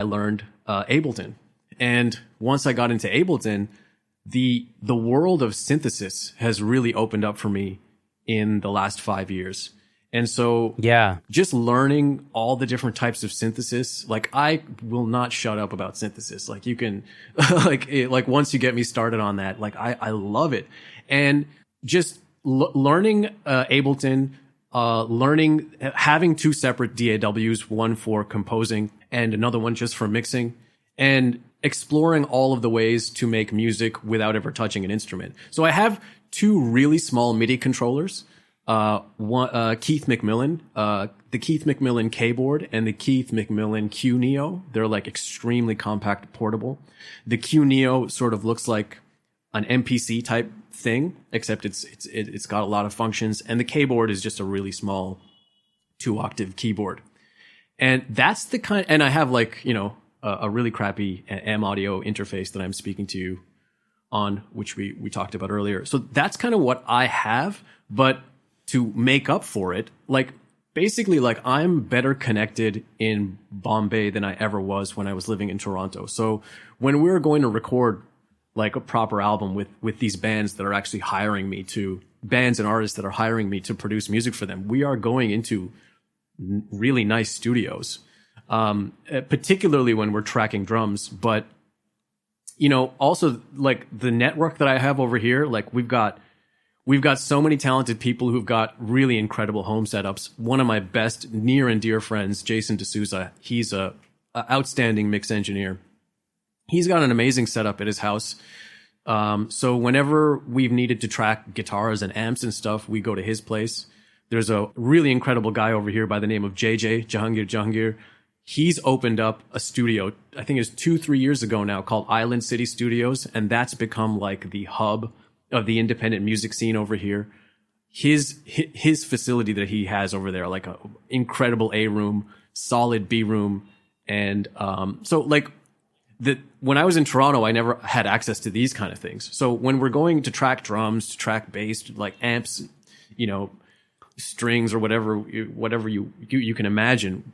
I learned Ableton. And once I got into Ableton, the world of synthesis has really opened up for me in the last 5 years. And so just learning all the different types of synthesis, like I will not shut up about synthesis. Like you can, like once you get me started on that, like I love it. And just learning Ableton, having two separate DAWs, one for composing and another one just for mixing, and exploring all of the ways to make music without ever touching an instrument. So I have two really small MIDI controllers. One, Keith McMillan, the Keith McMillan K-board and the Keith McMillan Q Neo. They're like extremely compact, portable. The Q Neo sort of looks like an MPC type thing, except it's got a lot of functions. And the K-board is just a really small 2-octave keyboard. And that's the kind, and I have like, you know, a really crappy M audio interface that I'm speaking to you on, which we talked about earlier. So that's kind of what I have, but to make up for it, like basically like I'm better connected in Bombay than I ever was when I was living in Toronto. So when we're going to record like a proper album with these bands that are actually hiring me to, bands and artists that are hiring me to produce music for them, we are going into really nice studios, particularly when we're tracking drums. But, you know, also like the network that I have over here, like we've got so many talented people who've got really incredible home setups. One of my best near and dear friends, Jason D'Souza, he's a outstanding mix engineer. He's got an amazing setup at his house. So whenever we've needed to track guitars and amps and stuff, we go to his place. There's a really incredible guy over here by the name of Jahangir. He's opened up a studio, I think it's 2-3 years ago now, called Island City Studios. And that's become like the hub of the independent music scene over here. His facility that he has over there, like a incredible A room, solid B room. And, so like when I was in Toronto, I never had access to these kind of things. So when we're going to track drums, to track bass, like amps, you know, strings or whatever you can imagine,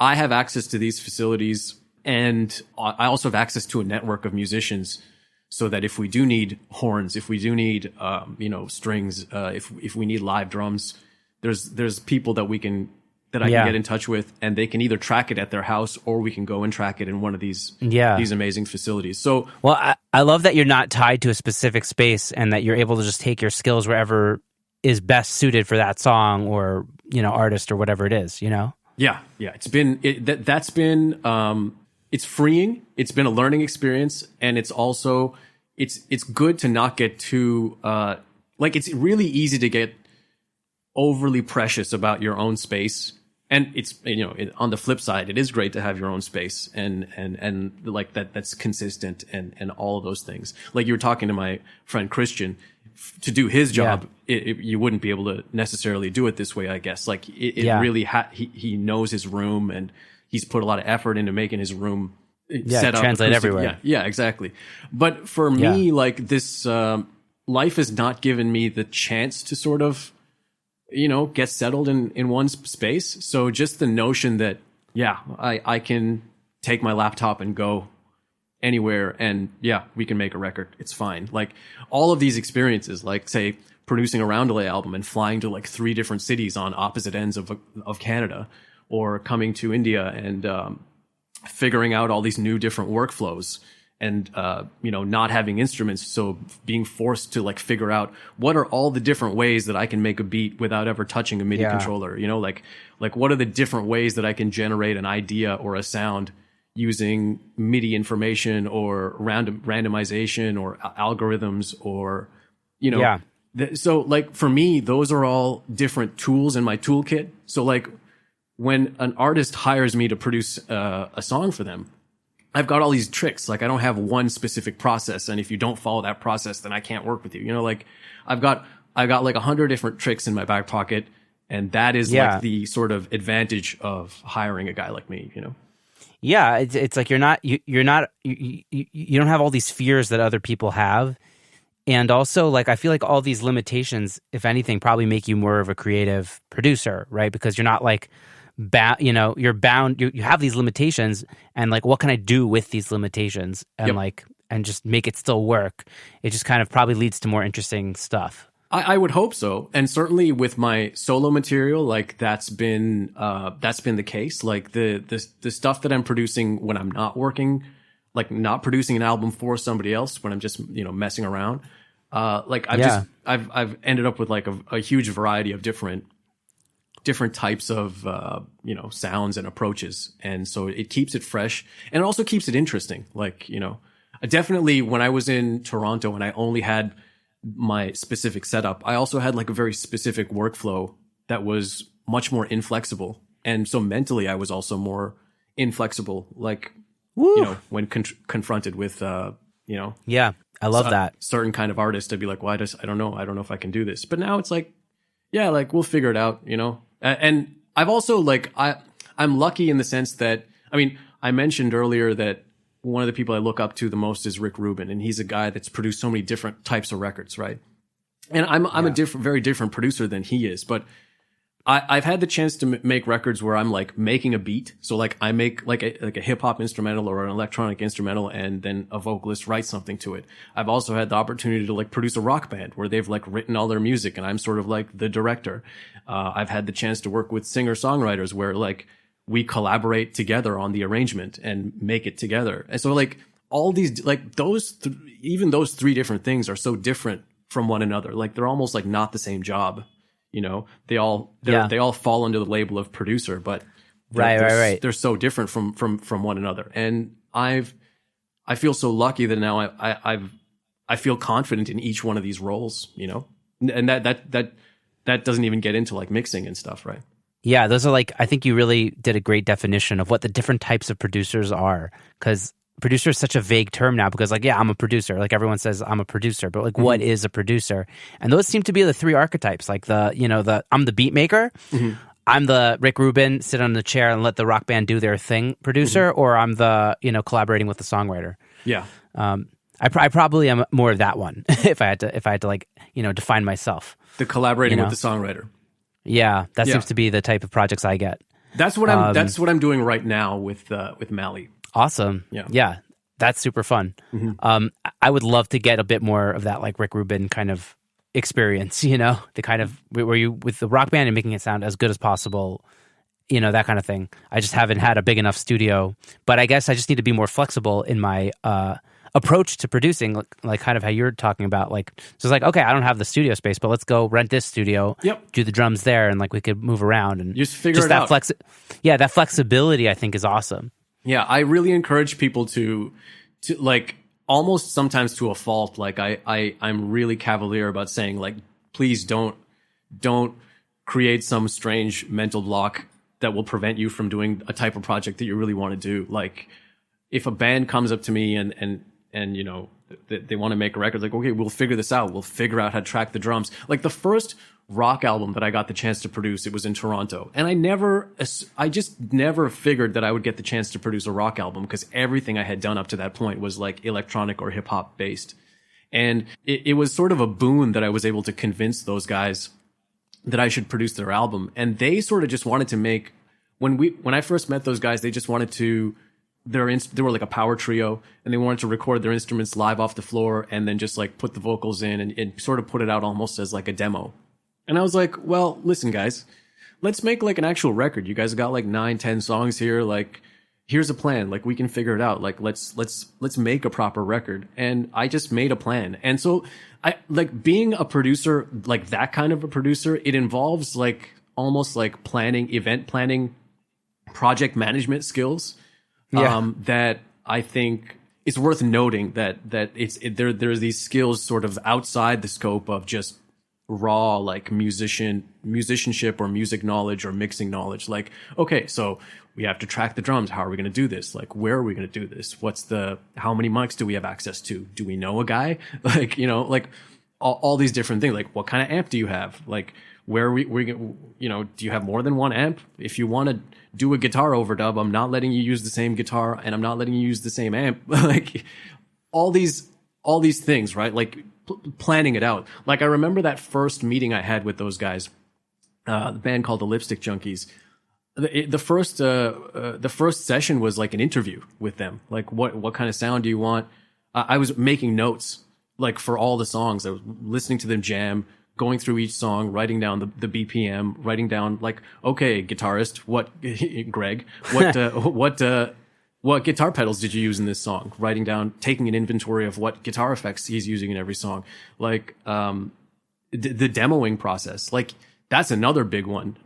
I have access to these facilities, and I also have access to a network of musicians, so that if we do need horns, if we do need, you know, strings, if we need live drums, there's people that I can get in touch with, and they can either track it at their house or we can go and track it in one of these amazing facilities. So, well, I love that you're not tied to a specific space, and that you're able to just take your skills wherever is best suited for that song or, you know, artist or whatever it is, you know? Yeah. It's been, it's freeing. It's been a learning experience, and it's also, it's good to not get too, like it's really easy to get overly precious about your own space. And it's, you know, on the flip side, it is great to have your own space and like that's consistent and all of those things. Like you were talking to my friend Christian, to do his job, you wouldn't be able to necessarily do it this way, I guess. Like it really, he knows his room, and he's put a lot of effort into making his room set up. Translate everywhere. Yeah, exactly. But for me, like this, life has not given me the chance to sort of, you know, get settled in one space. So just the notion that, I can take my laptop and go anywhere, and we can make a record. It's fine. Like all of these experiences, like say producing a Roundelay album and flying to like 3 different cities on opposite ends of Canada, or coming to India and figuring out all these new different workflows, and you know, not having instruments, so being forced to like figure out what are all the different ways that I can make a beat without ever touching a MIDI controller. You know, like what are the different ways that I can generate an idea or a sound using MIDI information or randomization or algorithms, or, you know, so like for me, those are all different tools in my toolkit. So like when an artist hires me to produce a song for them, I've got all these tricks. Like I don't have one specific process, and if you don't follow that process, then I can't work with you. You know, like I've got like 100 different tricks in my back pocket, and that is like the sort of advantage of hiring a guy like me, you know? Yeah, it's like you don't have all these fears that other people have. And also, like, I feel like all these limitations, if anything, probably make you more of a creative producer, right? Because you're not like you're bound, you have these limitations, and like, what can I do with these limitations, and and just make it still work? It just kind of probably leads to more interesting stuff. I would hope so. And certainly with my solo material, like that's been the case. Like the stuff that I'm producing when I'm not working, like not producing an album for somebody else, when I'm just, messing around. Like I've ended up with like a huge variety of different types of, sounds and approaches. And so it keeps it fresh, and it also keeps it interesting. Like, definitely when I was in Toronto and I only had my specific setup, I also had like a very specific workflow that was much more inflexible. And so mentally I was also more inflexible, like, when confronted with, Yeah, I love that. Certain kind of artist, I'd be like, well, I don't know if I can do this. But now it's like, yeah, like we'll figure it out, And I've also like, I'm lucky in the sense that, I mentioned earlier that one of the people I look up to the most is Rick Rubin, and he's a guy that's produced so many different types of records, right? And I'm a very different producer than he is, but I've had the chance to make records where I'm like making a beat. So like I make like a hip hop instrumental or an electronic instrumental, and then a vocalist writes something to it. I've also had the opportunity to like produce a rock band where they've like written all their music and I'm sort of like the director. I've had the chance to work with singer-songwriters where like we collaborate together on the arrangement and make it together. And so like all these, like even those three different things are so different from one another. Like they're almost like not the same job. They all fall under the label of producer, but right. They're so different from one another. And I feel so lucky that now I feel confident in each one of these roles, and that doesn't even get into like mixing and stuff, right? Yeah, those are like, I think you really did a great definition of what the different types of producers are, because producer is such a vague term now, because like, yeah, I'm a producer. Like everyone says I'm a producer, but like, what is a producer? And those seem to be the three archetypes. Like I'm the beat maker. Mm-hmm. I'm the Rick Rubin, sit on the chair and let the rock band do their thing producer, or I'm the, collaborating with the songwriter. Yeah. I probably am more of that one if I had to like, define myself. The collaborating with the songwriter. Yeah, that seems to be the type of projects I get. That's what I'm doing right now with Mally. Awesome. Yeah, that's super fun. Mm-hmm. I would love to get a bit more of that like Rick Rubin kind of experience, the kind of where you with the rock band and making it sound as good as possible, that kind of thing. I just haven't had a big enough studio, but I guess I just need to be more flexible in my approach to producing, like kind of how you're talking about, like, so it's like, okay, I don't have the studio space, but let's go rent this studio, do the drums there, and like we could move around and just figure it out. That flexibility I think is awesome. Yeah, I really encourage people to like, almost sometimes to a fault, like I'm really cavalier about saying like, please don't create some strange mental block that will prevent you from doing a type of project that you really want to do. Like if a band comes up to me and they want to make a record, like, okay, we'll figure this out. We'll figure out how to track the drums. Like the first rock album that I got the chance to produce, it was in Toronto. And I just never figured that I would get the chance to produce a rock album, because everything I had done up to that point was like electronic or hip hop based. And it was sort of a boon that I was able to convince those guys that I should produce their album. And they sort of just wanted to make, when I first met those guys, they just wanted to, they were like a power trio, and they wanted to record their instruments live off the floor and then just like put the vocals in and sort of put it out almost as like a demo. And I was like, well, listen guys, let's make like an actual record. You guys got like 9-10 songs here. Like, here's a plan. Like, we can figure it out. Like, let's make a proper record. And I just made a plan. And so I like being a producer, like that kind of a producer, it involves like almost like event planning, project management skills. That I think it's worth noting that there's these skills sort of outside the scope of just raw like musicianship or music knowledge or mixing knowledge. Like, okay, so we have to track the drums. How are we going to do this? Like, where are we going to do this? How many mics do we have access to? Do we know a guy? Like, like all these different things. Like, what kind of amp do you have? Like, where we do you have more than one amp? If you want to do a guitar overdub, I'm not letting you use the same guitar, and I'm not letting you use the same amp. Like all these things, right? Like planning it out. Like I remember that first meeting I had with those guys, the band called the Lipstick Junkies. The first session was like an interview with them. Like, what kind of sound do you want? I was making notes like for all the songs. I was listening to them jam, going through each song, writing down the BPM, writing down like, okay, guitarist, Greg, what guitar pedals did you use in this song? Writing down, taking an inventory of what guitar effects he's using in every song. Like, the demoing process, like that's another big one.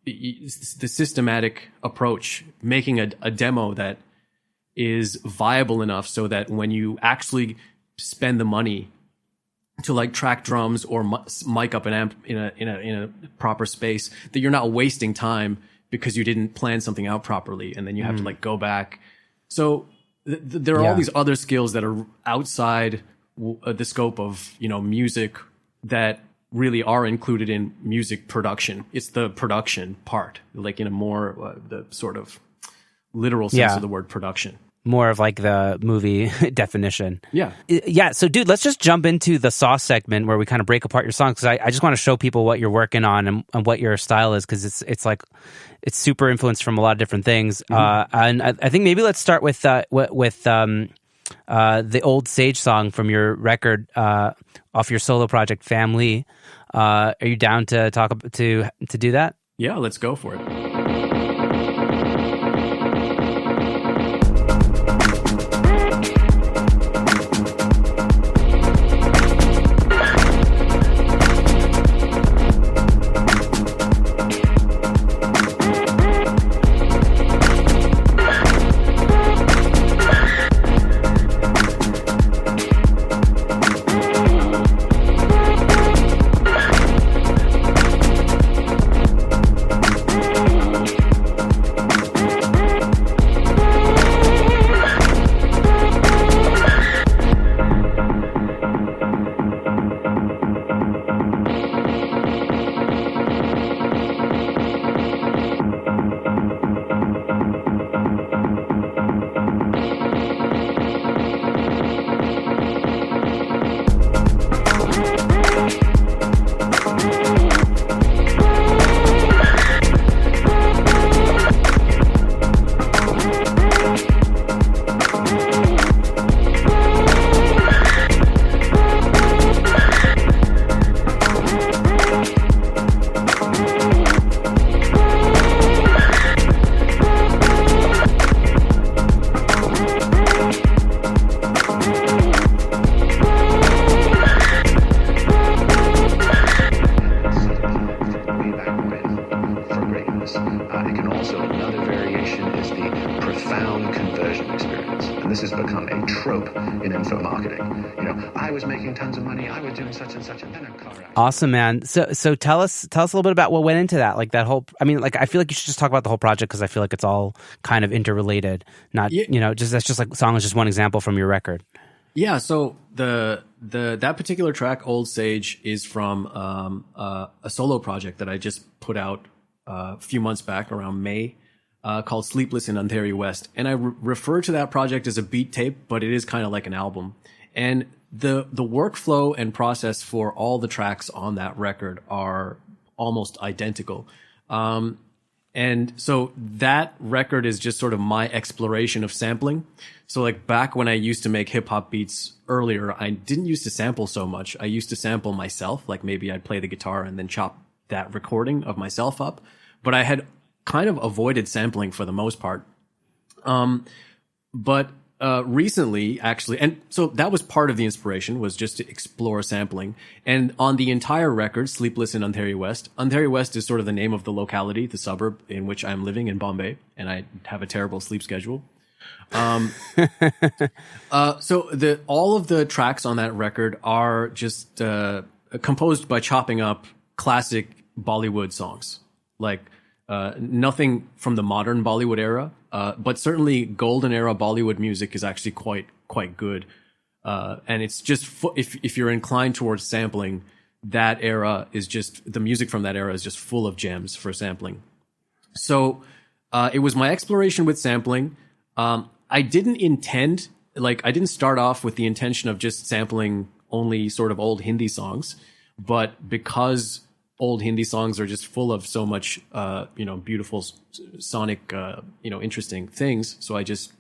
The systematic approach, making a demo that is viable enough so that when you actually spend the money to like track drums or mic up an amp in a proper space, that you're not wasting time because you didn't plan something out properly, and then you have to like go back. So there are all these other skills that are outside the scope of music that really are included in music production. It's the production part, like in a more the sort of literal sense of the word production. More of like the movie definition. Yeah. Yeah. So, dude, let's just jump into the sauce segment where we kind of break apart your songs, because I just want to show people what you're working on and what your style is, because it's like it's super influenced from a lot of different things. And I think maybe let's start with the Old Sage song from your record off your solo project Family. Are you down to to do that? Yeah, let's go for it. Awesome, man. So tell us a little bit about what went into that, like that whole. I mean, like I feel like you should just talk about the whole project, because I feel like it's all kind of interrelated. Not that's just like song is just one example from your record. Yeah. So that particular track, Old Sage, is from a solo project that I just put out a few months back around May, called Sleepless in Ontario West, and I refer to that project as a beat tape, but it is kind of like an album. And the workflow and process for all the tracks on that record are almost identical. And so that record is just sort of my exploration of sampling. So like back when I used to make hip hop beats earlier, I didn't used to sample so much. I used to sample myself. Like maybe I'd play the guitar and then chop that recording of myself up. But I had kind of avoided sampling for the most part. But recently, actually, and so that was part of the inspiration, was just to explore sampling. And on the entire record, Sleepless in Ontario West is sort of the name of the locality, the suburb in which I'm living in Bombay, and I have a terrible sleep schedule. So all of the tracks on that record are just composed by chopping up classic Bollywood songs, like nothing from the modern Bollywood era. But certainly golden era Bollywood music is actually quite good. And it's just, if you're inclined towards sampling, that era is just, the music from that era is just full of gems for sampling. So, it was my exploration with sampling. I didn't start off with the intention of just sampling only sort of old Hindi songs, but because old Hindi songs are just full of so much, beautiful sonic, interesting things. So I just